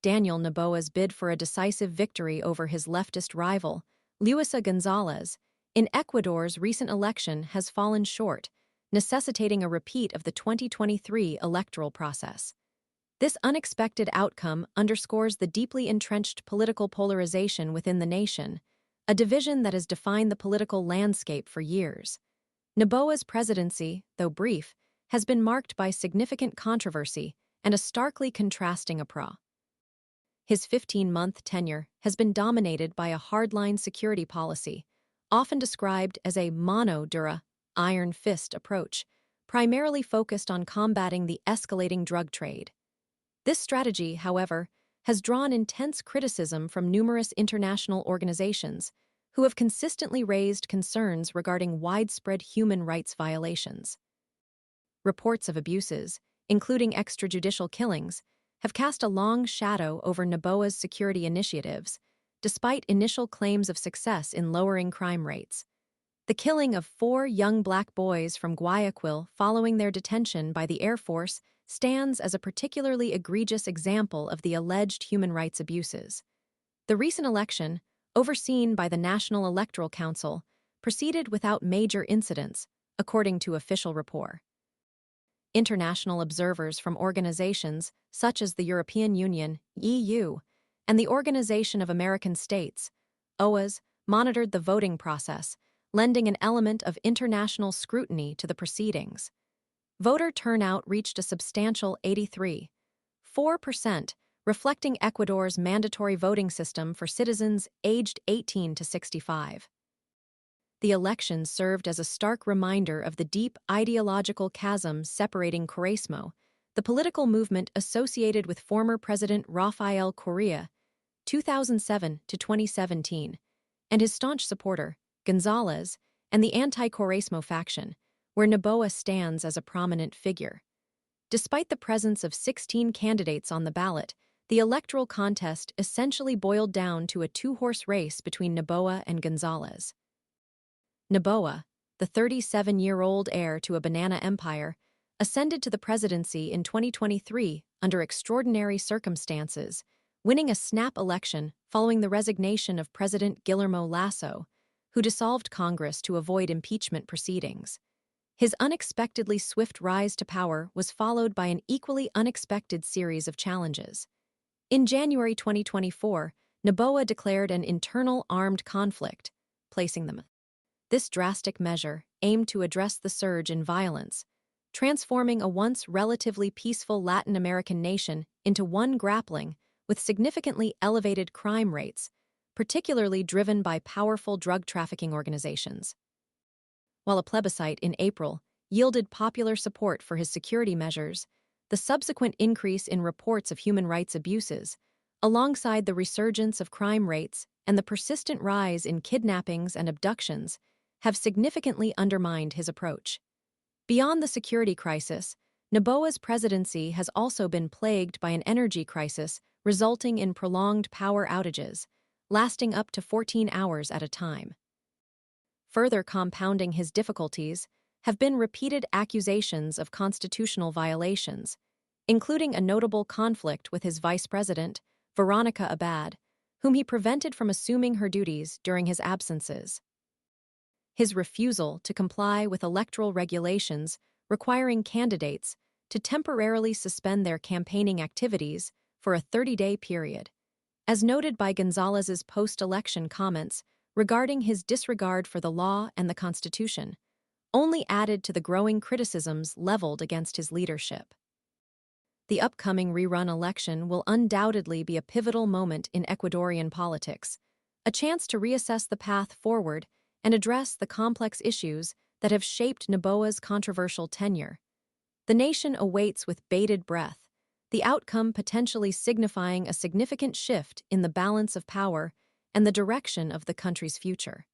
Daniel Noboa's bid for a decisive victory over his leftist rival, Luisa González, in Ecuador's recent election has fallen short, necessitating a repeat of the 2023 electoral process. This unexpected outcome underscores the deeply entrenched political polarization within the nation, a division that has defined the political landscape for years. Noboa's presidency, though brief, has been marked by significant controversy and a starkly contrasting approach. His 15-month tenure has been dominated by a hardline security policy, often described as a mano dura, iron fist approach, primarily focused on combating the escalating drug trade. This strategy, however, has drawn intense criticism from numerous international organizations who have consistently raised concerns regarding widespread human rights violations. Reports of abuses, including extrajudicial killings, have cast a long shadow over Noboa's security initiatives, despite initial claims of success in lowering crime rates. The killing of 4 young black boys from Guayaquil following their detention by the Air Force stands as a particularly egregious example of the alleged human rights abuses. The recent election, overseen by the National Electoral Council, proceeded without major incidents, according to official report. International observers from organizations such as the European Union, EU, and the Organization of American States, OAS, monitored the voting process, lending an element of international scrutiny to the proceedings. Voter turnout reached a substantial 83.4%, reflecting Ecuador's mandatory voting system for citizens aged 18 to 65. The election served as a stark reminder of the deep ideological chasm separating Correísmo, the political movement associated with former President Rafael Correa, 2007 to 2017, and his staunch supporter, González, and the anti-Correísmo faction, where Noboa stands as a prominent figure. Despite the presence of 16 candidates on the ballot, the electoral contest essentially boiled down to a 2-horse race between Noboa and González. Noboa, the 37-year-old heir to a banana empire, ascended to the presidency in 2023 under extraordinary circumstances, winning a snap election following the resignation of President Guillermo Lasso, who dissolved Congress to avoid impeachment proceedings. His unexpectedly swift rise to power was followed by an equally unexpected series of challenges. In January 2024, Noboa declared an internal armed conflict, placing them. This drastic measure aimed to address the surge in violence, transforming a once relatively peaceful Latin American nation into one grappling with significantly elevated crime rates, particularly driven by powerful drug trafficking organizations. While a plebiscite in April yielded popular support for his security measures, the subsequent increase in reports of human rights abuses, alongside the resurgence of crime rates and the persistent rise in kidnappings and abductions, have significantly undermined his approach. Beyond the security crisis, Noboa's presidency has also been plagued by an energy crisis resulting in prolonged power outages, lasting up to 14 hours at a time. Further compounding his difficulties have been repeated accusations of constitutional violations, including a notable conflict with his vice president, Veronica Abad, whom he prevented from assuming her duties during his absences. His refusal to comply with electoral regulations requiring candidates to temporarily suspend their campaigning activities for a 30-day period, as noted by González's post-election comments regarding his disregard for the law and the Constitution, only added to the growing criticisms leveled against his leadership. The upcoming rerun election will undoubtedly be a pivotal moment in Ecuadorian politics, a chance to reassess the path forward and address the complex issues that have shaped Noboa's controversial tenure. The nation awaits with bated breath, the outcome potentially signifying a significant shift in the balance of power and the direction of the country's future.